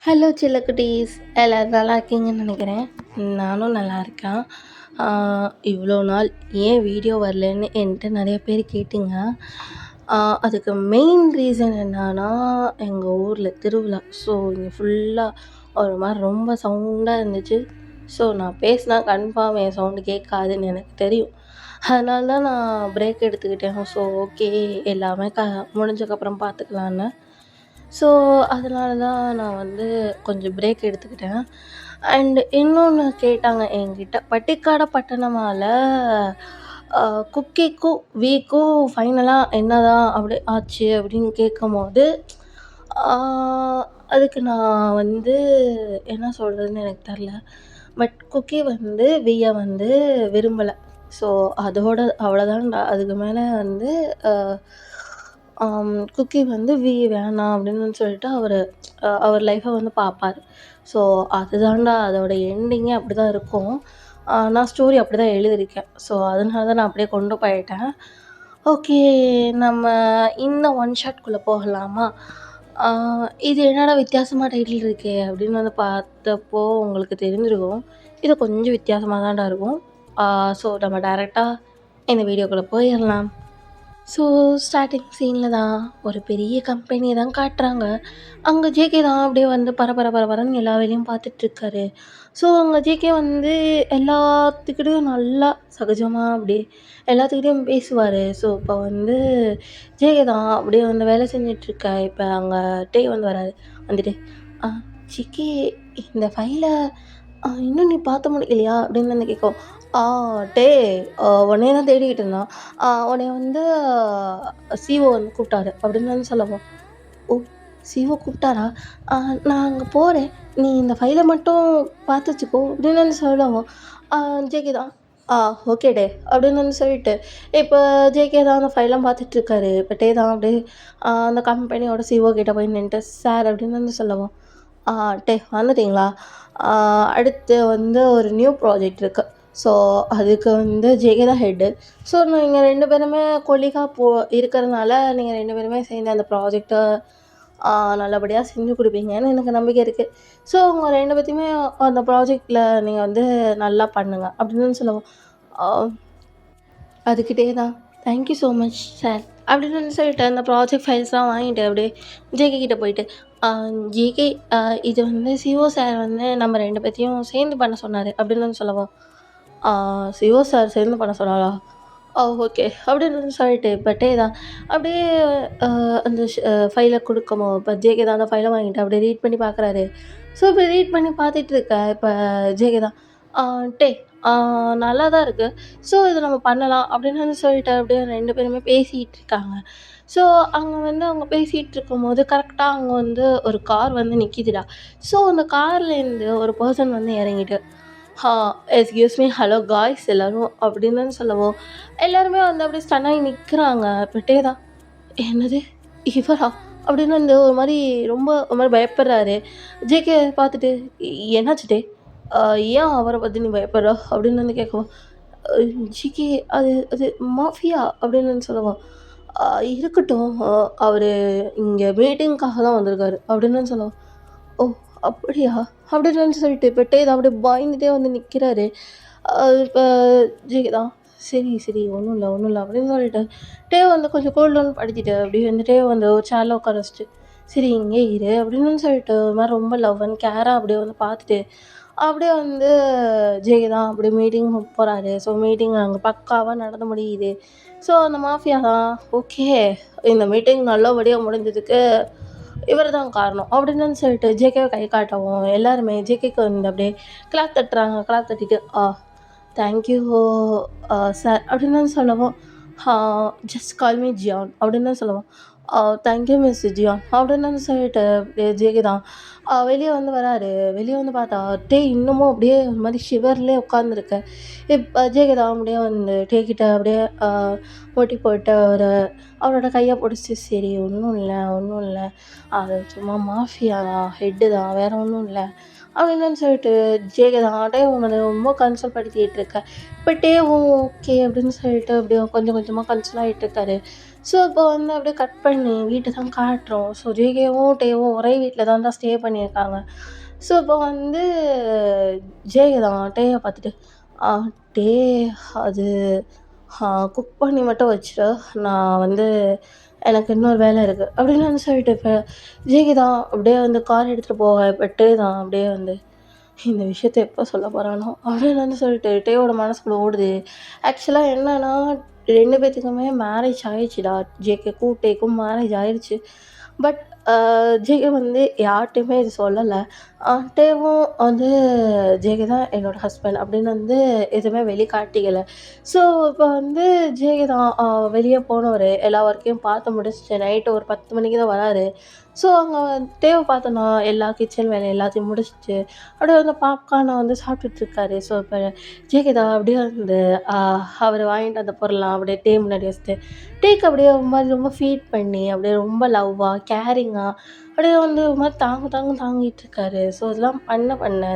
Hello செல்லக்குட்டீஸ்! எல்லோரும் நல்லா இருக்கீங்கன்னு நினைக்கிறேன். நானும் நல்லா இருக்கேன். இவ்வளோ நாள் ஏன் வீடியோ வரலன்னு என்கிட்ட நிறைய பேர் கேட்டீங்க. அதுக்கு மெயின் ரீசன் என்னன்னா, எங்கள் ஊரில் திருவிழா. ஸோ இங்கே ஃபுல்லாக ஒரு மாதிரி ரொம்ப சவுண்டாக இருந்துச்சு. ஸோ நான் பேசினா கன்ஃபார்ம் என் சவுண்டு கேட்காதுன்னு எனக்கு தெரியும். அதனால தான் நான் பிரேக் எடுத்துக்கிட்டேன். ஸோ ஓகே, எல்லாமே முடிஞ்சக்கப்புறம் பார்த்துக்கலான்னு. ஸோ அதனால தான் நான் கொஞ்சம் பிரேக் எடுத்துக்கிட்டேன். அண்ட் இன்னொன்று கேட்டாங்க என்கிட்ட, "பட்டிக்காட பட்டணமால குக்கிக்கும் வீக்கும் ஃபைனலாக என்னதான் அப்படி ஆச்சு?" அப்படின்னு கேட்கும்போது, அதுக்கு நான் என்ன சொல்கிறதுன்னு எனக்கு தெரில. பட் குக்கி வீய விரும்பலை. ஸோ அதோட அவ்வளோதான்டா. அதுக்கு மேலே குக்கி வி வேணாம் அப்படின்னு சொல்லிட்டு அவர் லைஃப்பை பார்ப்பார். ஸோ அதுதான்டா அதோட எண்டிங்கே. அப்படி தான் இருக்கும். நான் ஸ்டோரி அப்படி தான் எழுதியிருக்கேன். ஸோ அதனால தான் நான் அப்படியே கொண்டு போயிட்டேன். ஓகே, நம்ம இந்த ஒன் ஷாட்குள்ளே போகலாமா? இது என்னடா வித்தியாசமாக டைட்டில் இருக்கே அப்படின்னு பார்த்தப்போ உங்களுக்கு தெரிஞ்சிருக்கும். இது கொஞ்சம் வித்தியாசமாக தான்டா இருக்கும். ஸோ நம்ம டைரெக்டாக இந்த வீடியோக்குள்ளே போயிடலாம். ஸோ ஸ்டார்டிங் சீனில் தான் ஒரு பெரிய கம்பெனியை தான் காட்டுறாங்க. அங்கே ஜேகே தான் அப்படியே பரபரன்னு எல்லா வேலையும் பார்த்துட்ருக்காரு. ஸோ அங்கே ஜேகே எல்லாத்துக்கிட்டையும் நல்லா சகஜமாக அப்படியே எல்லாத்துக்கிட்டையும் பேசுவார். ஸோ இப்போ ஜேகே தான் அப்படியே வேலை செஞ்சிட்ருக்க. இப்போ அங்கே டே வராரு. வந்துட்டு, ஜேகே, இந்த ஃபைலை இன்னும் நீ பார்த்த முடியலையா அப்படின்னு கேட்கும். டே, உன்னைய தான் தேடிக்கிட்டு இருந்தான். உன்னைய சிஓ கூப்பிட்டாரு அப்படின்னு சொல்லவும், ஓ, சிஓ கூப்பிட்டாரா? நான் அங்கே போகிறேன், நீ இந்த ஃபைலை மட்டும் பார்த்து வச்சுக்கோ அப்படின்னு சொல்லவும், ஜேகே தான் ஓகே டே அப்படின்னு சொல்லிட்டு இப்போ ஜேகே தான் அந்த ஃபைலாம் பார்த்துட்ருக்காரு. இப்போ டே தான் அப்படியே அந்த கம்பெனியோட சிஓ கிட்டே போய் நின்றுட்டு, சார் அப்படின்னு சொல்லவும், டே வந்துட்டிங்களா? அடுத்து ஒரு நியூ ப்ராஜெக்ட் இருக்குது. ஸோ அதுக்கு ஜேகே தான் ஹெட்டு. ஸோ நீங்கள் 2 பேருமே கொலீகாக இருக்கிறதுனால நீங்கள் 2 பேருமே சேர்ந்து அந்த ப்ராஜெக்டை நல்லபடியாக செஞ்சு கொடுப்பீங்கன்னு எனக்கு நம்பிக்கை இருக்குது. ஸோ உங்கள் 2 பேத்தையுமே அந்த ப்ராஜெக்டில் நீங்கள் நல்லா பண்ணுங்கள் அப்படின்னு சொல்லுவோம். அதுக்கிட்டே தான், தேங்க்யூ ஸோ மச் சார் அப்படின்னு சொல்லிட்டு அந்த ப்ராஜெக்ட் ஃபைல்ஸ்லாம் வாங்கிட்டு அப்படியே ஜேகே கிட்டே போயிட்டு, ஜேகே, இது சிஓ சார் நம்ம 2 பேத்தையும் சேர்ந்து பண்ண சொன்னார் அப்படின்னு சொல்லவும், சிஓ சார் சேர்ந்து பண்ண சொன்னாரா? ஓகே அப்படின்னு சொல்லிட்டு இப்போ டே தான் அப்படியே அந்த ஃபைலை கொடுக்கமோ, இப்போ ஜேகே தான் அந்த ஃபைலை வாங்கிட்டு அப்படியே ரீட் பண்ணி பார்க்குறாரு. ஸோ இப்போ ரீட் பண்ணி பார்த்துட்டு இருக்க இப்போ ஜேகே தான், டே, நல்லா தான் இருக்குது. ஸோ இது நம்ம பண்ணலாம் அப்படின்னு சொல்லிட்டு அப்படியே 2 பேருமே பேசிகிட்டு இருக்காங்க. ஸோ அங்கே அவங்க பேசிகிட்டு இருக்கும்போது கரெக்டாக அங்கே ஒரு கார் நிற்கிதுடா. ஸோ அந்த கார்லேருந்து ஒரு பர்சன் இறங்கிட்டு, எக்ஸ்கியூஸ் மீ, ஹலோ காய்ஸ் எல்லோரும் அப்படின்னு சொல்லவும், எல்லாருமே அப்படியே ஸ்டன்னாகி நிற்கிறாங்க. பட்டே தான், என்னது இவரா அப்படின்னு ஒரு மாதிரி ஒரு மாதிரி பயப்படுறாரு. ஜேகே பார்த்துட்டு, என்னாச்சு டே, ஏன் அவரை பற்றி நீ பயப்படுற அப்படின்னு கேட்கவும், ஜிகே, அது அது மாஃபியா அப்படின்னு சொல்லுவான். இருக்கட்டும், அவர் இங்கே மீட்டிங்காக தான் வந்திருக்காரு அப்படின்னு சொல்லுவான். ஓ, அப்படியா அப்படின்னு சொல்லிட்டு இப்போ டே தான் அப்படியே பயந்துட்டே நிற்கிறாரு. இப்போ ஜிகே தான், சரி சரி, ஒன்றும் இல்லை அப்படின்னு சொல்லிட்டு டே கொஞ்சம் கூல் டவுன் படுத்திட்டு அப்படியே டே ஒரு சேரில் உட்கார வச்சுட்டு, சரி இங்கே இரு அப்படின்னு சொல்லிட்டு ஒரு மாதிரி ரொம்ப லவ் அண்ட் கேராக அப்படியே பார்த்துட்டு அப்படியே ஜேகே தான் அப்படியே மீட்டிங் போகிறாரு. ஸோ மீட்டிங் அங்கே பக்காவாக நடந்து முடியுது. ஸோ அந்த மாஃபியா தான், ஓகே, இந்த மீட்டிங் நல்லபடியாக முடிஞ்சதுக்கு இவர் தான் காரணம் அப்படின்னு சொல்லிட்டு ஜேகேவை கை காட்டவும் எல்லாருமே ஜேகேக்கு அப்படியே கிளாப் தட்டுறாங்க. கிளாப் தட்டிட்டு, தேங்க்யூ சார் அப்படின்னு சொல்லவும், ஜஸ்ட் கால் மீ ஜியான் அப்படின்னு சொல்லுவோம். தேங்க்யூ மிஸ் ஜியான் அப்படின்னு சொல்லிட்டு ஜேகே தான் வெளியே வராரு. வெளியே பார்த்தா டே இன்னமும் அப்படியே ஒரு மாதிரி ஷிவர்லேயே உட்காந்துருக்க. இப்போ ஜேகே தான் அப்படியே டே கிட்ட அப்படியே போட்டி போட்டு அவரோட கையை பிடிச்சி, சரி ஒன்றும் இல்லை அது சும்மா மாஃபியா தான், ஹெட்டு தான், வேறு ஒன்றும் இல்லை அப்படின்னு சொல்லிட்டு ஜேகே தான் டேவும் வந்து ரொம்ப கன்சோல் படுத்திட்டு இருக்கேன். இப்போ டேவும் ஓகே அப்படின்னு சொல்லிட்டு அப்படியே கொஞ்சம் கொஞ்சமாக கன்சோல் ஆகிட்டு இருக்காரு. ஸோ இப்போ வந்து அப்படியே கட் பண்ணி வீட்டை தான் காட்டுறோம். ஸோ ஜேகேவும் டேவும் ஒரே வீட்டில் தான் ஸ்டே பண்ணியிருக்காங்க. ஸோ இப்போ வந்து ஜேகே தான் டேயை பார்த்துட்டு "ஆ, டே அது குக் பண்ணி மட்டும் வச்சுரு, நான் வந்து எனக்கு இன்னொரு வேலை இருக்குது" அப்படின்னு வந்து சொல்லிட்டு இப்போ ஜேகே தான் அப்படியே வந்து கார் எடுத்துகிட்டு போக இப்போ டே தான் அப்படியே வந்து இந்த விஷயத்த எப்போ சொல்ல போகிறானோ அப்படின்னு வந்து சொல்லிட்டு டேவோட மனசுக்குள்ள ஓடுது. ஆக்சுவலாக என்னன்னா 2 பேத்துக்குமே மேரேஜ் ஆயிடுச்சுடா. ஜேகேக்கும் டேக்கும் மேரேஜ் ஆயிடுச்சு. பட் ஜேகே வந்து யார்கிட்டையுமே இது சொல்லலை. டேவும் வந்து ஜேகே தான் என்னோட ஹஸ்பண்ட் அப்படின்னு வந்து எதுவுமே வெளிக்காட்டிக்கல. ஸோ இப்போ வந்து ஜேகே தான் வெளியே போனவர் எல்லா ஒர்க்கையும் பார்த்து முடிச்சுட்டு நைட்டு ஒரு 10 மணிக்கு தான் வராரு. ஸோ அங்கே டேவை பார்த்தோன்னா எல்லா கிச்சன் வேலை எல்லாத்தையும் முடிச்சுட்டு அப்படியே வந்து பாப்கார்னை வந்து சாப்பிட்டுட்ருக்காரு. ஸோ இப்போ ஜேகேதா அப்படியே வந்து அவர் வாங்கிட்டு வந்த பொருள்லாம் அப்படியே டே முன்னாடி வச்சுட்டு டேக்கு அப்படியே ஒரு மாதிரி ரொம்ப ஃபீட் பண்ணி அப்படியே ரொம்ப லவ்வாக கேரிங்காக அப்படியே வந்து ஒரு மாதிரி தாங்கிட்டு இருக்காரு. ஸோ இதெல்லாம் பண்ண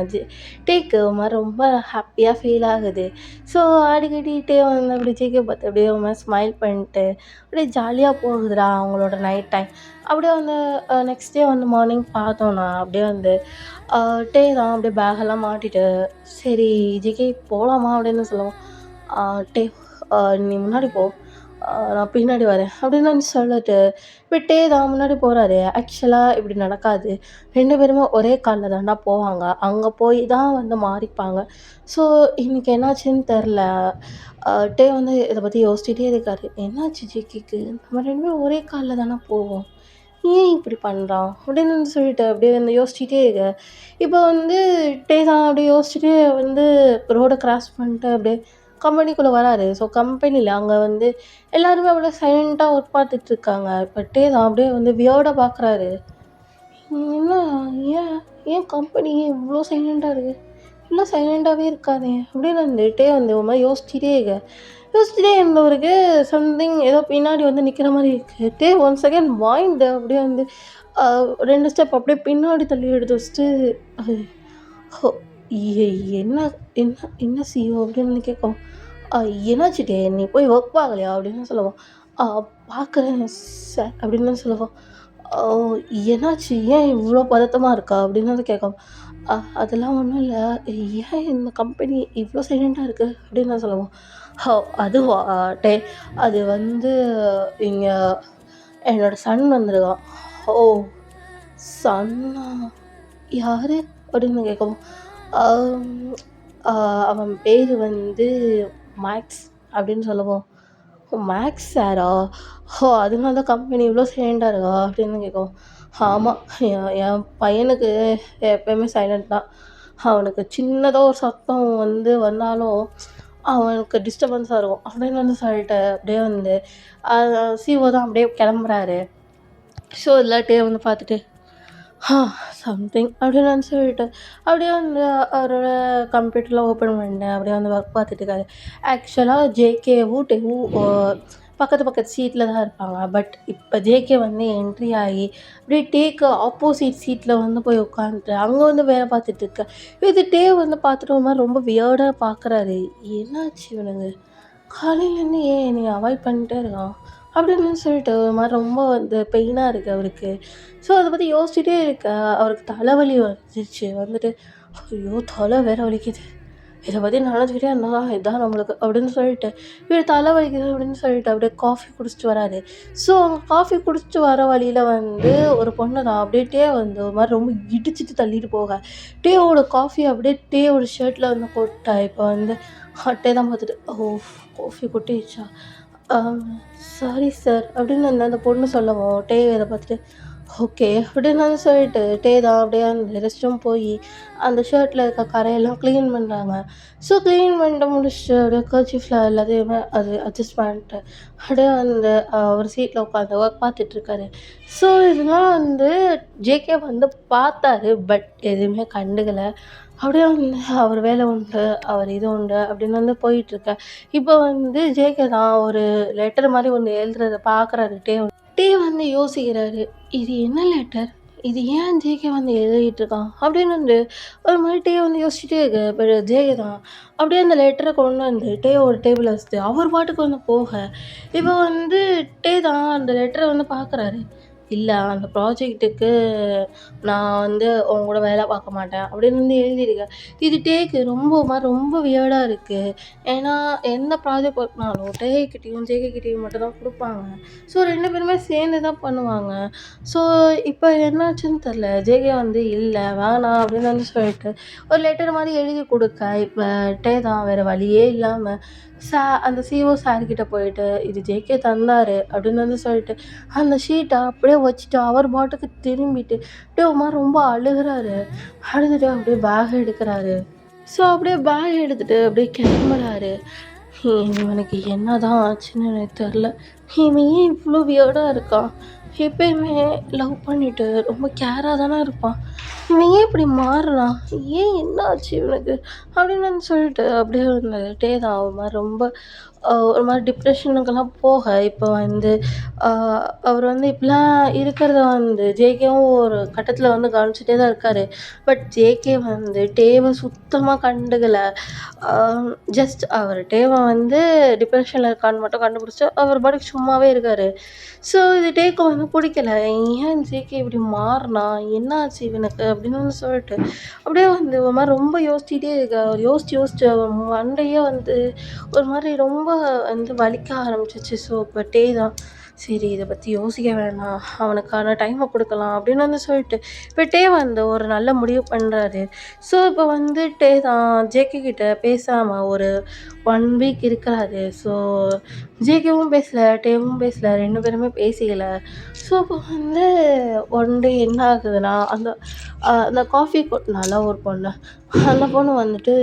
டேக்கு ஒரு மாதிரி ரொம்ப ஹாப்பியாக ஃபீல் ஆகுது. ஸோ அடிக்கடி டே வந்து அப்படி ஜேகே பார்த்து அப்படியே ஒரு மாதிரி ஸ்மைல் பண்ணிட்டு அப்படியே ஜாலியாக போகுதுடா அவங்களோட நைட் டைம். அப்படியே வந்து நெக்ஸ்ட் டே வந்து மார்னிங் பார்த்தோன்னா அப்படியே வந்து டே தான் அப்படியே பேகெல்லாம் மாட்டிட்டு சரி ஜிகே போகலாமா அப்படின்னு சொல்லுவோம். டே நீ முன்னாடி போ, நான் பின்னாடி வரேன் அப்படின்னு வந்து சொல்லிட்டு இப்போ டே தான் முன்னாடி போகிறாரு. ஆக்சுவலாக இப்படி நடக்காது. 2 பேருமே ஒரே காலில் தாண்டா போவாங்க. அங்கே போய் தான் வந்து மாறிப்பாங்க. ஸோ இன்றைக்கி என்னாச்சுன்னு தெரில. டே வந்து இதை பற்றி யோசிச்சுட்டே இருக்காரு. என்னாச்சு ஜிகேக்கு, நம்ம 2 பேரும் ஒரே காலில் தானே போவோம், ஏன் இப்படி பண்ணுறான் அப்படின்னு வந்து சொல்லிட்டு அப்படியே வந்து யோசிச்சுட்டே இருக்க. இப்போ வந்து டே தான் அப்படியே யோசிச்சுட்டே வந்து ரோடை கிராஸ் பண்ணிட்டு அப்படியே கம்பெனிக்குள்ளே வராரு. ஸோ கம்பெனியில் அங்கே வந்து எல்லாருமே அப்படியே சைலண்ட்டாக ஒர்க் பார்த்துட்ருக்காங்க. இப்போ டே தான் அப்படியே வந்து வியர்டாக பார்க்குறாரு. என்ன, ஏன் ஏன் கம்பெனி இவ்வளோ சைலண்ட்டாக இருக்குது, இன்னும் சைலண்ட்டாகவே இருக்காதே அப்படின்னு வந்துட்டே வந்து ஒரு மாதிரி யோசிச்சுட்டே இருந்தவருக்கு சம்திங் ஏதோ பின்னாடி வந்து நிற்கிற மாதிரி இருக்குது. டே ஒன் செகண்ட் வாய்ந்து அப்படியே வந்து 2 ஸ்டெப் அப்படியே பின்னாடி தள்ளி எடுத்து வச்சுட்டு ஹோ என்ன என்ன என்ன சிஓ அப்படின்னு கேட்கும். என்னாச்சு டே, நீ போய் ஒர்க் பார்க்கலையா அப்படின்னு சொல்லுவோம். பார்க்குறேன் சார் அப்படின்னு சொல்லுவோம். என்னாச்சு, ஏன் இவ்வளோ பதட்டமாக இருக்கா அப்படின்னு வந்து கேட்கும். அதெல்லாம் ஒன்றும் இல்லை, ஏன் இந்த கம்பெனி இவ்வளோ சைலண்ட்டாக இருக்குது அப்படின்னு நான் சொல்லுவோம். அதுவா டே, அது வந்து இங்கே என்னோடய சன் வந்திருக்கான். ஓ, சன்னா, யார் அப்படின்னு கேட்கவும், அவன் பேர் வந்து மேக்ஸ் அப்படின்னு சொல்லுவோம். மேக்ஸ் சாரா, அதனால தான் கம்பெனி இவ்வளோ சைலண்ட்டாக இருக்கா அப்படின்னு கேட்கும். ஆமாம், என் பையனுக்கு எப்போயுமே சைலண்ட் தான். அவனுக்கு சின்னதாக ஒரு சத்தம் வந்து வந்தாலும் அவனுக்கு டிஸ்டர்பன்ஸாக இருக்கும் அப்படின்னு வந்து சொல்லிட்டு அப்படியே வந்து சிஓ தான் அப்படியே கிளம்புறாரு. ஸோ இல்லாட்டியே வந்து பார்த்துட்டு சம்திங் அப்படின்னு வந்து சொல்லிட்டு அப்படியே வந்து அவரோட கம்ப்யூட்டரில் ஓப்பன் பண்ணிட்டேன். அப்படியே வந்து ஒர்க் பார்த்துட்டு இருக்காரு. ஆக்சுவலாக ஜேகேவும் டேவும் பக்கத்து சீட்டில் தான் இருப்பாங்க. பட் இப்போ ஜேகே வந்து என்ட்ரி ஆகி அப்படியே டேக்கு ஆப்போசிட் சீட்டில் வந்து போய் உட்காந்துட்டு அங்கே வந்து வேலை பார்த்துட்ருக்க. இது டே வந்து பார்த்துட்டு ஒரு மாதிரி ரொம்ப வியர்டாக பார்க்குறாரு. என்னாச்சு இவனுங்க, காலையிலேருந்து ஏன் என்னை அவாய்ட் பண்ணிட்டே இருக்கான் அப்படின்னு சொல்லிட்டு ஒரு மாதிரி ரொம்ப வந்து பெயினாக இருக்குது அவருக்கு. ஸோ அதை பற்றி யோசிச்சுட்டே இருக்க அவருக்கு தலைவலி வந்துச்சு. வந்துட்டு ஐயோ தலை வேற வலிக்குது, இதை பற்றி நினச்சிக்கிட்டே இருந்தா இதான் நம்மளுக்கு அப்படின்னு சொல்லிட்டு இவர் தலை வலிக்குது அப்படின்னு சொல்லிட்டு அப்படியே காஃபி குடிச்சிட்டு வராரு. ஸோ அவங்க காஃபி குடிச்சிட்டு வர வழியில் வந்து ஒரு பொண்ணு தான் அப்படியே டே வந்து ஒரு மாதிரி ரொம்ப இடிச்சிட்டு தள்ளிட்டு போக டேவோட காஃபி அப்படியே டேவோட ஷர்ட்டில் வந்து கொட்டா. இப்போ வந்து டே தான் பார்த்துட்டு ஓ, காஃபி கொட்டிடுச்சா, சாரி சார் அப்படின்னு அந்த பொண்ணு சொல்லவும் டே இதை பார்த்துட்டு ஓகே அப்படின்னு வந்து சொல்லிட்டு டே தான் அப்படியே அந்த ரெஸ்ட் ரூம் போய் அந்த ஷர்ட்டில் இருக்க கரையெல்லாம் க்ளீன் பண்ணுறாங்க. ஸோ க்ளீன் பண்ணிட்டு முடிச்சுட்டு அப்படியே கர்ச்சீஃபில் எல்லாத்தையுமே அது அட்ஜஸ்ட் பண்ணிட்டு அப்படியே அந்த ஒரு சீட்டில் உட்காந்து ஒர்க் பார்த்துட்ருக்காரு. ஸோ இதெல்லாம் வந்து ஜேகே வந்து பார்த்தாரு. பட் எதுவுமே கண்டுக்கலை. அப்படியே வந்து அவர் வேலை உண்டு, அவர் இது உண்டு அப்படின்னு வந்து போயிட்டுருக்க. இப்போ வந்து ஜேகே தான் ஒரு லெட்டர் மாதிரி ஒன்று எழுதுறத பார்க்குறாரு. டே வந்து யோசிக்கிறாரு, இது என்ன லெட்டர், இது ஏன் ஜேகே வந்து எழுதிட்டு இருக்கான் அப்படின்னு வந்து ஒரு மாதிரி டே வந்து யோசிச்சுட்டே இருக்கு. இப்போ ஜேகே தான் அப்படியே அந்த லெட்டரை கொண்டு வந்து டேவோட டேபிள் வச்சுட்டு அவர் பாட்டுக்கு வந்து போக, இப்போ வந்து டே தான் அந்த லெட்டரை வந்து பார்க்குறாரு. இல்ல அந்த ப்ராஜெக்ட்டுக்கு நான் வந்து உன் கூட வேலை பார்க்க மாட்டேன் அப்படின்னு வந்து எழுதியிருக்கேன். இது டேக்கு ரொம்ப ஒரு மாதிரி ரொம்ப வியர்டா இருக்கு. ஏன்னா எந்த ப்ராஜெக்ட் ஒர்க்னாலும் டேகிட்டயும் ஜேகேகிட்டயும் மட்டும் தான் குடுப்பாங்க. ஸோ 2 பேருமே சேர்ந்து தான் பண்ணுவாங்க. ஸோ இப்போ என்னாச்சுன்னு தெரில. ஜேகே வந்து இல்ல வேணாம் அப்படின்னு வந்து சொல்லிட்டு ஒரு லெட்டர் மாதிரி எழுதி குடுக்க, இப்ப டே தான் வேற வழியே இல்லாம அந்த சிஓ சார்கிட்ட போயிட்டு இது ஜேகே தந்தாரு அப்படின்னு வந்து சொல்லிட்டு அந்த ஷீட்டை அப்படியே வச்சுட்டு அவர் பாட்டுக்கு திரும்பிட்டு அப்படியே ஒரு மாதிரி ரொம்ப அழுகுறாரு. அழுதுட்டு அப்படியே பேக் எடுக்கிறாரு. ஸோ அப்படியே பேக் எடுத்துட்டு அப்படியே கிளம்புறாரு. இவனுக்கு என்னதான் ஆச்சுன்னு எனக்கு தெரில. இவன் ஏன் இவ்வளோ வியர்டாக இருக்கான்? எப்பயுமே லவ் பண்ணிட்டு ரொம்ப கேராக தானே இருப்பான். இவன் ஏன் இப்படி மாறுறான்? ஏன் என்ன ஆச்சு இவனுக்கு? அப்படின்னு வந்து சொல்லிட்டு அப்படியே வந்துட்டே தான் ஒரு மாதிரி ரொம்ப ஒரு மாதிரி டிப்ரெஷனுக்கெல்லாம் போக இப்போ வந்து அவர் வந்து இப்படிலாம் இருக்கிறத வந்து ஜேகேவும் ஒரு கட்டத்தில் வந்து கவனிச்சுட்டே தான் இருக்காரு. பட் ஜேகே வந்து டேவை சுத்தமாக கண்டுக்கல. ஜஸ்ட் அவர் டேவை வந்து டிப்ரெஷனில் இருக்கான்னு மட்டும் கண்டுபிடிச்சு அவர் பாட்டுக்கு சும்மாவே இருக்காரு. ஸோ இது டேக்கு வந்து பிடிக்கல. ஏன் ஜேகே இப்படி மாறினா என்ன ஆச்சு இவனுக்கு அப்படின்னு வந்து சொல்லிட்டு அப்படியே வந்து ஒரு மாதிரி ரொம்ப யோசிச்சுட்டே இருக்கா. யோசிச்சு மண்டையே வந்து ஒரு மாதிரி ரொம்ப வந்து வலிக்க ஆரம்பிச்சிச்சு. ஸோ இப்போ டே தான் சரி இதை பற்றி யோசிக்க வேணாம், அவனுக்கான டைமை கொடுக்கலாம் அப்படின்னு வந்து சொல்லிட்டு இப்போ டே வந்து ஒரு நல்ல முடிவு பண்ணுறாரு. ஸோ இப்போ வந்து டே தான் ஜேகே கிட்ட பேசாமல் ஒரு 1 வீக் இருக்கிறாரு. ஸோ ஜேகேவும் பேசலை, டேவும் பேசலை, 2 பேருமே பேசிக்கல. ஸோ இப்போ வந்து ஒன் டே என்ன ஆகுதுன்னா அந்த அந்த காஃபி கொட்டினால ஒரு பொண்ணு, அந்த பொண்ணு வந்துட்டு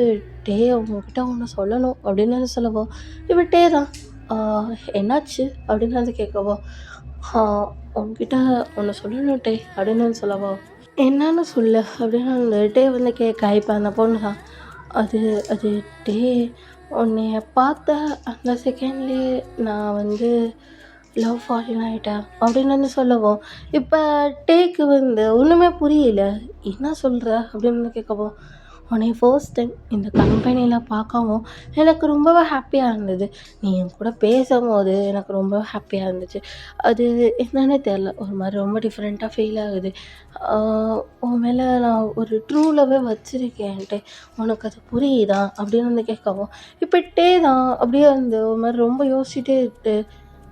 டே உங்ககிட்ட ஒன்று சொல்லணும் அப்படின்னு வந்து சொல்லவோ, இப்போ டே தான் என்னாச்சு அப்படின்னு வந்து கேட்கவோ, உங்ககிட்ட ஒன்று சொல்லணும் டே அப்படின்னு வந்து சொல்லவோ, என்னன்னு சொல்லு அப்படின்னு அந்த டே வந்து கேட்க, இப்போ அந்த பொண்ணு தான் அது அது டே உன்னைய பார்த்த அந்த செகண்ட்லேயே நான் வந்து லவ் ஃபாலின் ஆகிட்டேன் அப்படின்னு வந்து சொல்லவும், இப்போ டேக்கு வந்து ஒன்றுமே புரியல. என்ன சொல்கிற அப்படின்னு வந்து கேட்கவும், உன்னைய ஃபர்ஸ்ட் டைம் இந்த கம்பெனியில் பார்க்கவும் எனக்கு ரொம்பவே ஹாப்பியாக இருந்தது. நீ என் கூட பேசும்போது எனக்கு ரொம்ப ஹாப்பியாக இருந்துச்சு. அது என்னன்னே தெரில, ஒரு மாதிரி ரொம்ப டிஃப்ரெண்ட்டாக ஃபீல் ஆகுது. உன் மேலே நான் ஒரு ட்ரூ லவ்வே வச்சுருக்கேன்ட்டு உனக்கு அது புரியுதா அப்படின்னு வந்து கேட்கவும், இப்போ டே தான் அப்படியே வந்து ஒரு மாதிரி ரொம்ப யோசிச்சுட்டே இருக்கு.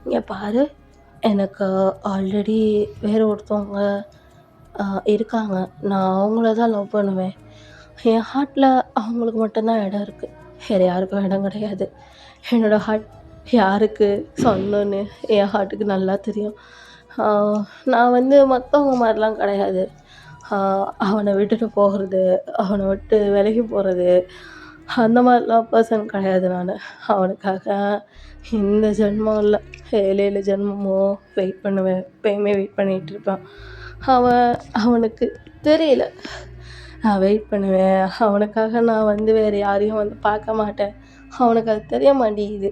இங்கே பாரு, எனக்கு ஆல்ரெடி வேறு ஒருத்தவங்க இருக்காங்க. நான் அவங்கள தான் லவ் பண்ணுவேன். என் ஹார்ட்டில் அவங்களுக்கு மட்டும்தான் இடம் இருக்குது, வேறு யாருக்கும் இடம் கிடையாது. என்னோடய ஹார்ட் யாருக்கு சொந்தம்னு என் ஹார்ட்டுக்கு நல்லா தெரியும். நான் வந்து மற்றவங்க மாதிரிலாம் கிடையாது. அவனை விட்டுட்டு போகிறது, அவனை விட்டு விலகி போகிறது, அந்த மாதிரிலாம் பர்சன் கிடையாது நான். அவனுக்காக இந்த ஜென்மம் இல்லை, 7 ஜென்மமோ வெயிட் பண்ணுவேன். எப்பயுமே வெயிட் பண்ணிகிட்ருப்பேன். அவனுக்கு தெரியல, நான் வெயிட் பண்ணுவேன். அவனுக்காக நான் வந்து வேறு யாரையும் வந்து பார்க்க மாட்டேன். அவனுக்கு அது தெரிய மாட்டேங்குது.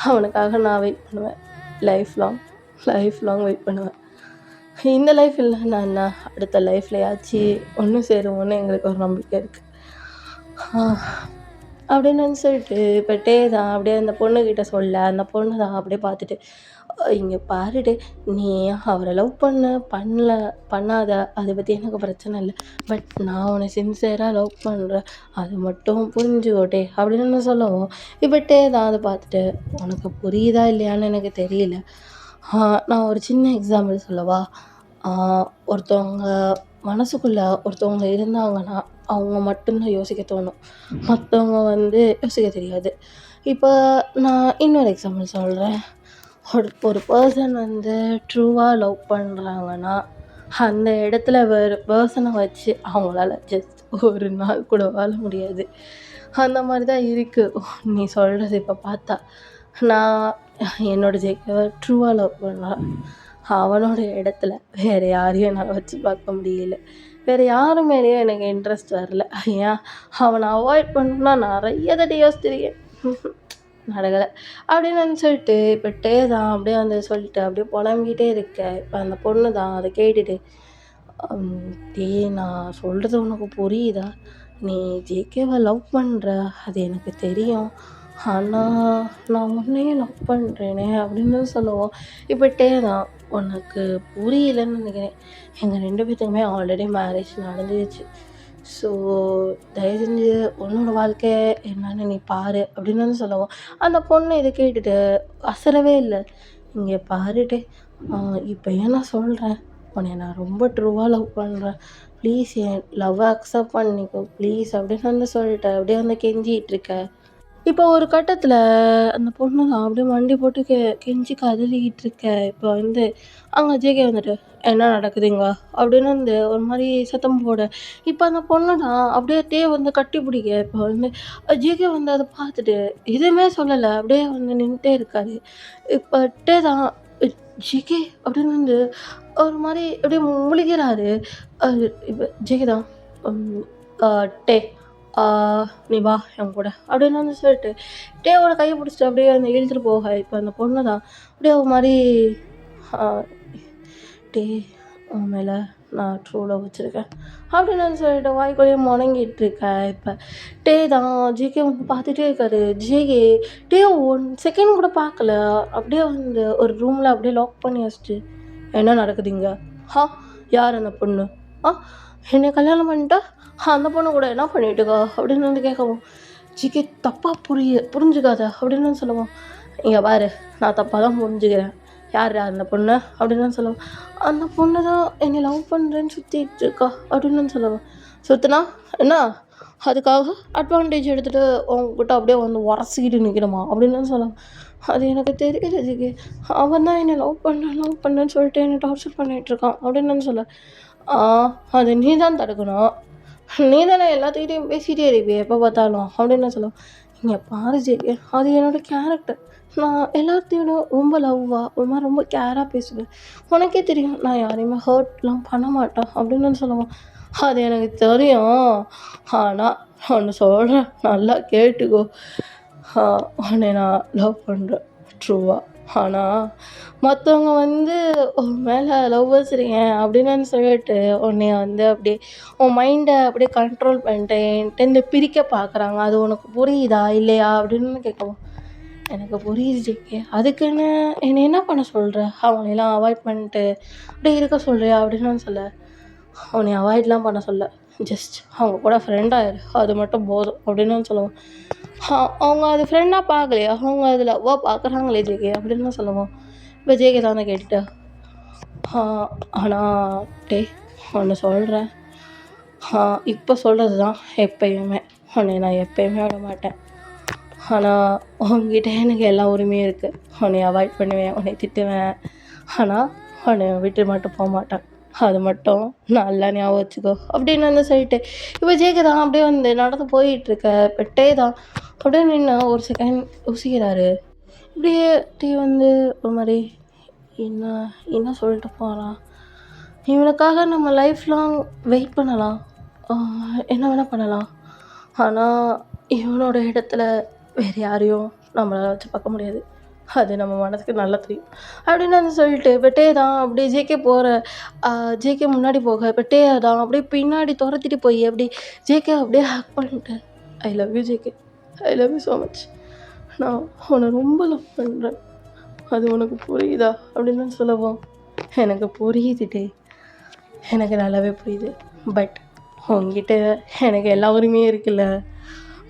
அவனுக்காக நான் வெயிட் பண்ணுவேன். லைஃப் லாங் வெயிட் பண்ணுவேன். இந்த லைஃப் இல்லைன்னா என்ன, அடுத்த லைஃப்லையாச்சும் ஒன்று சேருவோன்னு எங்களுக்கு ஒரு நம்பிக்கை இருக்குது அப்படின்னு வந்து சொல்லிட்டு இப்போ டே தான் அப்படியே அந்த பொண்ணுக்கிட்ட சொல்ல, அந்த பொண்ணு தான் அப்படியே பார்த்துட்டு, இங்கே பாருடே, நீ அவரை லவ் பண்ணாத, அதை பற்றி எனக்கு பிரச்சனை இல்லை. பட் நான் உன்னை சின்சியராக லவ் பண்ணுறேன், அது மட்டும் புரிஞ்சுக்கோட்டே அப்படின்னு நான் சொல்லவும், இப்போ டே தான் அதை பார்த்துட்டு, உனக்கு புரியுதா இல்லையான்னு எனக்கு தெரியல. நான் ஒரு சின்ன எக்ஸாம்பிள் சொல்லவா? ஒருத்தவங்க மனசுக்குள்ளே ஒருத்தவங்க இருந்தாங்கன்னா அவங்க மட்டும்தான் யோசிக்க தோணும், மற்றவங்க வந்து யோசிக்க தெரியாது. இப்போ நான் இன்னொரு எக்ஸாம்பிள் சொல்கிறேன். ஒரு பர்சன் வந்து ட்ரூவாக லவ் பண்ணுறாங்கன்னா அந்த இடத்துல வேறு பர்சனை வச்சு அவங்களால ஜஸ்ட் ஒரு நாள் கூட வாழ முடியாது. அந்த மாதிரி தான் இருக்குது நீ சொல்கிறது. இப்போ பார்த்தா நான் என்னோடய ஜேகேவை ட்ரூவாக லவ் பண்ணுறேன். அவனோட இடத்துல வேறு யாரையும் என்னால் வச்சு பார்க்க முடியல. வேறு யார் மேலேயும் எனக்கு இன்ட்ரெஸ்ட் வரல. ஏன் அவனை அவாய்ட் பண்ணணும்னா நிறைய தடவை யோசிச்சிருக்கேன். நடக்கலை அப்படின்னு சொல்லிட்டு இப்போ டே தான் அப்படியே வந்து சொல்லிட்டு அப்படியே புலம்பிக்கிட்டே இருக்க இப்போ அந்த பொண்ணு தான் அதை கேட்டுட்டு டேய் நான் சொல்கிறது உனக்கு புரியுதா? நீ ஜேகேவை லவ் பண்ணுற அது எனக்கு தெரியும். ஆனால் நான் உன்னையும் லவ் பண்ணுறேனே அப்படின்னு சொல்லுவோம். இப்போ டே தான் உனக்கு புரியலன்னு நினைக்கிறேன். எங்கள் 2 பேத்துக்குமே ஆல்ரெடி மேரேஜ் நடந்துருச்சு. ஸோ தயவு செஞ்சு உன்னோட வாழ்க்கை என்னன்னு நீ பாரு அப்படின்னு வந்து சொல்லுவோம். அந்த பொண்ணு இதை கேட்டுட்டு அசரவே இல்லை. இங்கே பாருட்டே இப்போ ஏன் நான் சொல்கிறேன், உன்னை நான் ரொம்ப ட்ரூவாக லவ் பண்ணுறேன், ப்ளீஸ் என் லவ்வை அக்செப்ட் பண்ணிக்கோ ப்ளீஸ் அப்படின்னு வந்து சொல்லிட்டு அப்படியே வந்து கெஞ்சிகிட்டு இருக்க. இப்போ ஒரு கட்டத்தில் அந்த பொண்ணு தான் அப்படியே மண்டி போட்டு கெஞ்சி கதறிக்கிட்டு இருக்க. இப்போ வந்து அங்கே ஜேகே வந்துட்டு என்ன நடக்குதுங்க அப்படின்னு வந்து ஒரு மாதிரி சத்தம் போட, இப்போ அந்த பொண்ணு தான் அப்படியே டே வந்து கட்டி பிடிக்க. இப்போ வந்து ஜேகே வந்து அதை பார்த்துட்டு எதுவுமே சொல்லலை, அப்படியே வந்து நின்றுட்டே இருக்காரு. இப்போ டே தான் ஜேகே அப்படின்னு வந்து ஒரு மாதிரி அப்படியே முழிக்கிறாரு. இப்போ ஜேகே தான் டே நீ வா என் கூட அப்படின்னு வந்து சொல்லிட்டு டேவோட கையை பிடிச்சிட்டு அப்படியே அந்த இழுத்துட்டு போக. இப்போ அந்த பொண்ணு தான் அப்படியே ஒரு மாதிரி டே உன் மேலே நான் ட்ரூ லவ் வச்சுருக்கேன் அப்படின்னு வந்து சொல்லிட்டு வாய்க்குள்ளேயே முணங்கிட்டு இருக்கேன். இப்போ டே தான் ஜேகே வந்து பார்த்துட்டே இருக்காரு. ஜேகே டே 1 செகண்ட் கூட பார்க்கல, அப்படியே வந்து ஒரு ரூமில் அப்படியே லாக் பண்ணி வச்சுட்டு என்ன நடக்குதுங்க? யார் அந்த பொண்ணு? என்னை கல்யாணம் பண்ணிட்டா அந்த பொண்ணு கூட என்ன பண்ணிட்டுக்கா அப்படின்னு வந்து கேட்கவும், ஜிகே தப்பாக புரிஞ்சுக்காத அப்படின்னு வந்து சொல்லுவோம். இங்கே பாரு நான் தப்பாக தான் புரிஞ்சுக்கிறேன், யார் அந்த பொண்ணு அப்படின்னு தான் சொல்லுவோம். அந்த பொண்ணு தான் என்னை லவ் பண்ணுறேன்னு சுற்றிட்டு இருக்கா அப்படின்னு வந்து சொல்லுவோம். சுற்றினா என்ன அதுக்காக அட்வான்டேஜ் எடுத்துகிட்டு உங்ககிட்ட அப்படியே வந்து உரசிக்கிட்டு நிற்கணுமா அப்படின்னு தான் சொல்லுவோம். அது எனக்கு தெரியல ஜிகே, அவன் தான் என்னை லவ் பண்ணேன்னு சொல்லிட்டு என்னை டார்ச்சர் பண்ணிகிட்ருக்கான் அப்படின்னு வந்து சொல்ல. அது நீ தான் தடுக்கணும், நீ தானே எல்லாத்துக்கிட்டையும் பேசிகிட்டே இருப்பியே எப்போ பார்த்தாலும் அப்படின்னு சொல்லுவோம். இங்கே பாரு ஜேகே, அது என்னோடய கேரக்டர். நான் எல்லாத்தையோட ரொம்ப லவ்வாக ஒரு மாதிரி ரொம்ப கேராக பேசுவேன். உனக்கே தெரியும் நான் யாரையுமே ஹர்ட்லாம் பண்ண மாட்டேன் அப்படின்னு சொல்லுவோம். அது எனக்கு தெரியும், ஆனால் ஒன்று சொல்கிறேன் நல்லா கேட்டுக்கோ, உன்னை நான் லவ் பண்ணுறேன் ட்ரூவாக. ஆனால் மற்றவங்க வந்து உன் மேலே லவ் வச்சுருக்கேன் அப்படின்னு சொல்லிட்டு உன்னைய வந்து அப்படியே உன் மைண்டை அப்படியே கண்ட்ரோல் பண்ணிட்டு என்கிட்டேருந்து பிரிக்க பார்க்குறாங்க. அது உனக்கு புரியுதா இல்லையா அப்படின்னு கேட்கவும், எனக்கு புரியுது ஜேகே, அதுக்குன்னு என்னை என்ன பண்ண சொல்கிற? அவங்களெல்லாம் அவாய்ட் பண்ணிட்டு அப்படியே இருக்க சொல்கிறியா அப்படின்னு சொல்ல. அவனை அவாய்ட்லாம் பண்ண சொல்ல, ஜஸ்ட் அவங்க கூட ஃப்ரெண்டாகிடு, அது மட்டும் போதும் அப்படின்னு சொல்லுவோம். அவங்க அது ஃப்ரெண்டாக பார்க்கலையா, அவங்க அது லவ்வாக பார்க்குறாங்களே ஜேகே அப்படின்னு சொல்லுவோம். இப்போ ஜேகே தான் கேட்டுட்டா, ஆனால் டே ஒன்று சொல்கிறேன், இப்போ சொல்கிறது தான் எப்பயுமே, உன்னை நான் எப்பயுமே விட மாட்டேன். ஆனால் உங்ககிட்ட எனக்கு எல்லா உரிமையும் இருக்குது. உன்னை அவாய்ட் பண்ணுவேன், உன்னை திட்டுவேன், ஆனால் உன்னை விட்டு மட்டும் போக மாட்டேன், அது மட்டும் நல்லா ஞாபகம் வச்சுக்கோ அப்படின்னு வந்து சொல்லிட்டு இப்போ ஜேகே தான் அப்படியே வந்து நடந்து போயிட்டுருக்க. இப்போ டே தான் அப்படியே நின்று ஒரு செகண்ட் யோசிக்கிறாரு. இப்படியே டே வந்து ஒரு மாதிரி என்ன என்ன சொல்லிட்டு போகிறான், இவனுக்காக நம்ம லைஃப் லாங் வெயிட் பண்ணலாம், என்ன வேணால் பண்ணலாம், ஆனால் இவனோட இடத்துல வேறு யாரையும் நம்மளால் வச்சு பார்க்க முடியாது, அது நம்ம மனதுக்கு நல்லா தெரியும் அப்படின்னு வந்து சொல்லிட்டு இப்போ டே தான் அப்படியே ஜேகே போகிற ஜேகே முன்னாடி போக இப்போ டே தான் அப்படியே பின்னாடி துரத்திட்டு போய் அப்படி ஜேகே அப்படியே ஹக் பண்ணிட்டு, ஐ love you JK, I love you so much, நான் உன்னை ரொம்ப லவ் பண்ணுறேன், அது உனக்கு புரியுதா அப்படின்னு சொல்லுவோம். எனக்கு புரியுது டே, எனக்கு நல்லாவே புரியுது, பட் உங்ககிட்ட எனக்கு எல்லா உரிமையும் இருக்குல்ல,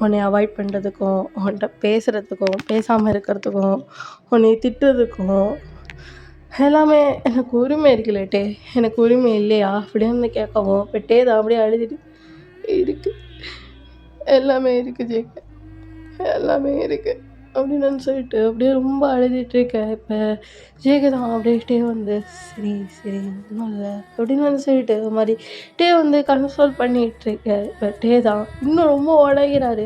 உன்னை அவாய்ட் பண்ணுறதுக்கும், உன்கிட்ட பேசுகிறதுக்கும், பேசாமல் இருக்கிறதுக்கும், உன்னை திட்டுறதுக்கும் எல்லாமே எனக்கு உரிமை இருக்குல்ல டே, எனக்கு உரிமை இல்லையா அப்படின்னு கேட்கவும் இப்போ டே தான் அப்படியே அழுதுட்டு இருக்குது, எல்லாமே இருக்குது ஜேகே, எல்லாமே இருக்குது அப்படின்னு சொல்லிட்டு அப்படியே ரொம்ப அழுதுட்டுருக்கேன். இப்போ ஜேகே தான் அப்படியே டே வந்து சரி சரி ஒன்றும் இல்லை அப்படின்னு வந்து சொல்லிட்டு ஒரு மாதிரி டே வந்து கன்சோல் பண்ணிகிட்ருக்க. இப்போ டே தான் இன்னும் ரொம்ப உடைகிறாரு.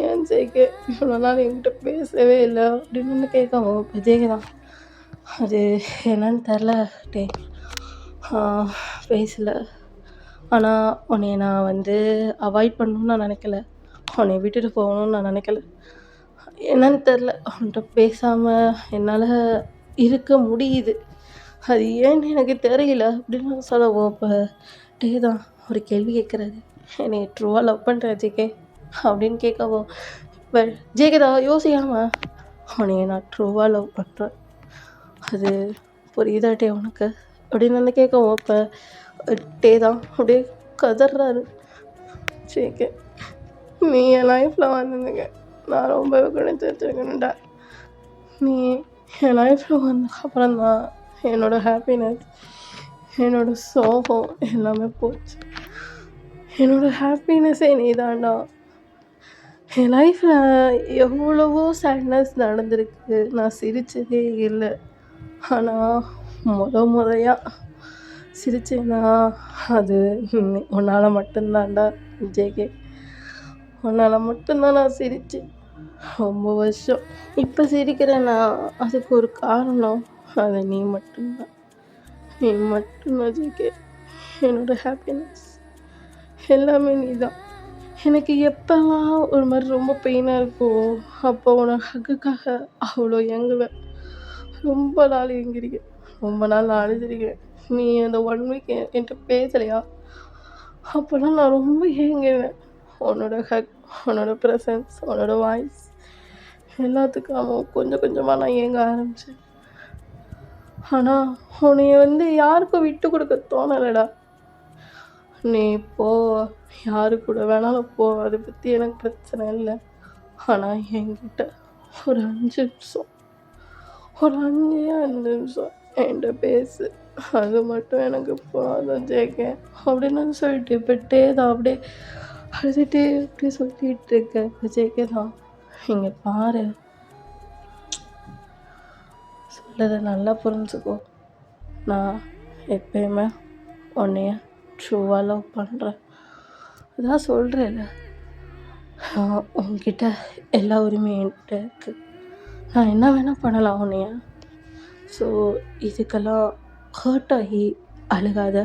ஏன் ஜேகே இவ்வளோ நாள் என்கிட்ட பேசவே இல்லை அப்படின்னு வந்து கேட்கவும் இப்போ ஜேகே தான் அது என்னன்னு தெரில டே, பேசலை, ஆனால் உன்னை நான் வந்து அவாய்ட் பண்ணணும்னு நான் நினைக்கல, உன்னை விட்டுட்டு போகணும்னு நான் நினைக்கல, என்னன்னு தெரில, அவன்கிட்ட பேசாமல் என்னால் இருக்க முடியுது. அது ஏன்னு எனக்கு தெரியல அப்படின்னு சொல்லவோ, இப்போ டே தான் ஒரு கேள்வி கேட்குறாரு. என்னை ட்ரூவாக லவ் பண்ணுற ஜேகே அப்படின்னு கேட்கவோ, இப்போ ஜேகே தான் யோசிக்காமல் அவனையை நான் ட்ரூவாக லவ் பண்ணுறேன், அது புரியுதாட்டே உனக்கு அப்படின்னு வந்து கேட்கவும், இப்போ டே தான் அப்படியே கதறாரு. ஜேகே, நீ என் லைஃப்பில் வந்ததுங்க நான் ரொம்பவே குறைஞ்சி வச்சுருக்கேன்டா. நீ என் லைஃப்பில் வந்ததுக்கப்புறம் தான் என்னோடய ஹாப்பினஸ், என்னோடய சோகம் எல்லாமே போச்சு. என்னோடய ஹாப்பினஸ்ஸே நீ தான்டா. என் லைஃப்பில் எவ்வளவோ சேட்னஸ் நடந்திருக்கு, நான் சிரித்ததே இல்லை. ஆனால் முறையாக சிரிச்சேன்னா அது உன்னால் மட்டும்தான்டா ஜேகே. உன்னால் மட்டும்தான் நான் சிரித்தேன் ரொம்ப வருஷம். இப்போ சிரிக்கிறேன்னா அதுக்கு ஒரு காரணம், அது நீ மட்டும்தான். நீ மட்டும்தான் ஜேகே. என்னோடய ஹாப்பினஸ் எல்லாமே நீ தான். எனக்கு எப்போல்லாம் ஒரு மாதிரி ரொம்ப பெயினாக இருக்கும், அப்போ உனக்கு ஹக்குக்காக அவ்வளோ ஏங்குவேன். ரொம்ப நாள் ஏங்கிருக்கேன், ரொம்ப நாள் நான் அழுதுருக்கேன். நீ அந்த 1 வீக் என்கிட்ட பேசலையா, அப்போல்லாம் நான் ரொம்ப ஏங்கினேன். உன்னோட ஹக், உன்னோட ப்ரெசன்ஸ், உன்னோட வாய்ஸ் எல்லாத்துக்காக கொஞ்சம் கொஞ்சமாக நான் ஏங்க ஆரம்பித்தேன். ஆனால் உன்னைய வந்து யாருக்கும் விட்டு கொடுக்க தோணலைடா. நீ போ, யாரு கூட வேணாலும் போ, அதை பற்றி எனக்கு பிரச்சனை இல்லை. ஆனால் என்கிட்ட ஒரு 5 நிமிஷம், ஒரு 5 நிமிஷம் என்கிட்ட பேசு, அது மட்டும் எனக்கு போதும் ஜேகே அப்படின்னு சொல்லிட்டு இப்பட்டே தான் அப்படியே அழுதுகிட்டே இப்படி சொல்லிகிட்டு இருக்கேன். ஜேகே தான், இங்கே பாரு, சொல்லதை நல்லா புரிஞ்சுக்கோ. நான் எப்பயுமே உன்னைய ட்ரூவாக லவ் பண்ணுறேன். அதான் சொல்கிறேன்ல, உன்கிட்ட எல்லா உரிமையும் என்கிட்ட இருக்குது. நான் என்ன வேணால் பண்ணலாம் உன்னைய. ஸோ இதுக்கெல்லாம் ஹர்ட் ஆகி அழுகாத,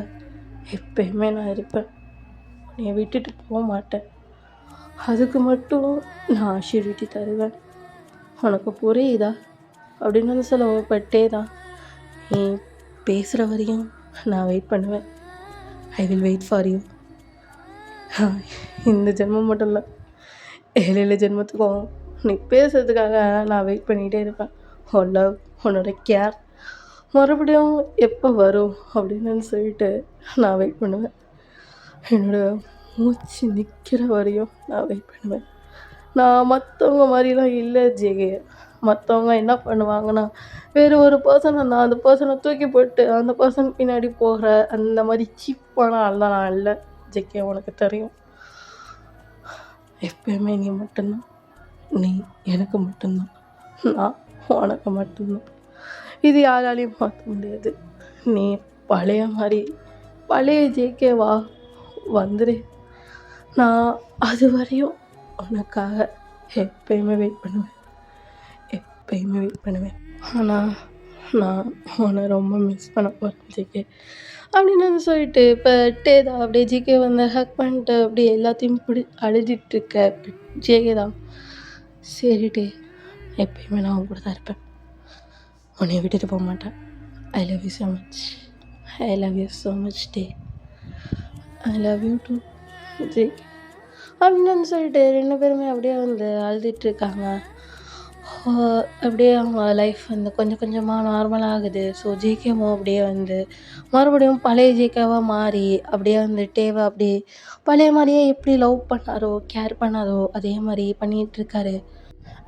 எப்பயுமே நான் இருப்பேன், உன்னைய விட்டுட்டு போக மாட்டேன். அதுக்கு மட்டும் நான் அஷ்யூரிட்டி தருவேன். உனக்கு புரியுதா அப்படின்னு வந்து சொல்லப்பட்டே தான். நீ பேசுகிற வரையும் நான் வெயிட் பண்ணுவேன். I will wait for you. இந்த ஜென்மம் மட்டும் இல்லை, 7 ஜென்மத்துக்கும் நீ பேசுறதுக்காக நான் வெயிட் பண்ணிகிட்டே இருப்பேன். உன் லவ், உன்னோட கேர் மறுபடியும் எப்போ வரும் அப்படின்னு சொல்லிட்டு நான் வெயிட் பண்ணுவேன். என்னோடய மூச்சு நிற்கிற வரையும் நான் வெயிட் பண்ணுவேன். நான் மற்றவங்க மாதிரிலாம் இல்லை ஜேகே. மற்றவங்க என்ன பண்ணுவாங்கன்னா, வேறு ஒரு பர்சனை நான் அந்த பர்சனை தூக்கி போட்டு அந்த பர்சன் பின்னாடி போகிற அந்த மாதிரி சீப்பான ஆள் தான் நான் இல்லை ஜேகே, உனக்கு தெரியும். எப்பயுமே நீ மட்டும்தான், நீ எனக்கு மட்டும்தான், நான் உனக்கு மட்டும்தான். இது யாராலையும் பார்க்க முடியாது. நீ பழைய மாதிரி பழைய ஜேகேவா வந்துடு. நான் அது வரையும் உனக்காக எப்பயுமே வெயிட் பண்ணுவேன், எப்பயுமே வெயிட் பண்ணுவேன். ஆனால் நான் உன்னை ரொம்ப மிஸ் பண்ண போகிறேன் ஜேகே அப்படின்னு சொல்லிட்டு இப்போ டேதா அப்படியே ஜேகே வந்து ஹக் பண்ணிட்டு அப்படியே எல்லாத்தையும் அழுதுட்டுருக்க ஜேகே தான், சரி டே, எப்பயுமே நான் உன் கூட தான் இருப்பேன், உன்னை விட்டுட்டு போக மாட்டேன். I love you so much, I love you so much டே, I love you too JK அப்படின்னு சொல்லிட்டு 2 பேருமே அப்படியே வந்து அழுதுட்டுருக்காங்க. அப்படியே அவங்க லைஃப் வந்து கொஞ்சம் கொஞ்சமாக நார்மல் ஆகுது. ஸோ ஜேகேவும் அப்படியே வந்து மறுபடியும் பழைய ஜேகேவாக மாறி அப்படியே வந்து டேவை அப்படியே பழைய மாதிரியே எப்படி லவ் பண்ணாரோ, கேர் பண்ணாரோ அதே மாதிரி பண்ணிகிட்ருக்காரு.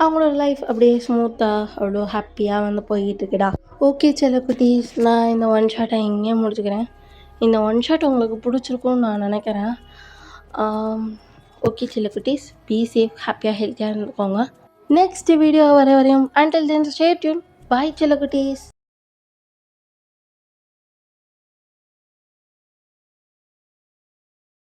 அவங்களோட லைஃப் அப்படியே ஸ்மூத்தாக அவ்வளோ ஹாப்பியாக வந்து போய்கிட்டுருக்குடா. ஓகே செல்லக்குட்டீஸ், நான் இந்த 1 ஷாட்டை இங்கேயே முடிச்சுக்கிறேன். இந்த 1 ஷாட் உங்களுக்கு பிடிச்சிருக்கும்னு நான் நினைக்கிறேன். ஓகே செல்லக்குட்டீஸ், பி சேஃப், ஹாப்பியாக ஹெல்த்தியாக இருந்துக்கோங்க. நெக்ஸ்ட் வீடியோ வர வரையும் until then stay tuned. Bye செல்லக்குட்டீஸ்.